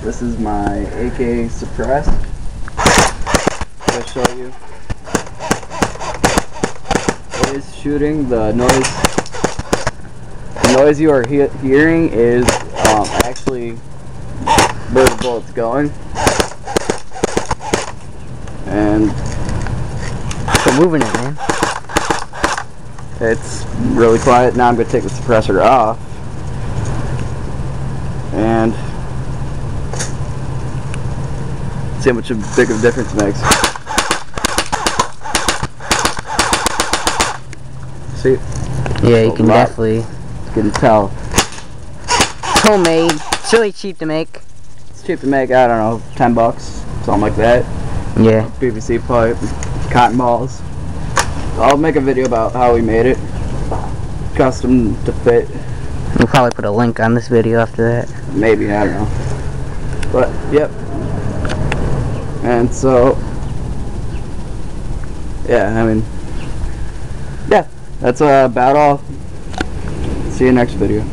This is my AK suppress. I'll show you. It is shooting. The noise you are hearing is actually where the bullet's going. And so moving it, man. It's really quiet. Now I'm going to take the suppressor off. And see how much big of a difference it makes. See? Yeah, you can definitely. You can tell. Homemade. It's really cheap to make. It's cheap to make. I don't know, $10, something like that. Yeah. PVC pipe, cotton balls. I'll make a video about how we made it. Custom to fit. We'll probably put a link on this video after that. Maybe, I don't know. But, yep. And so, yeah, I mean, yeah, that's about all. See you next video.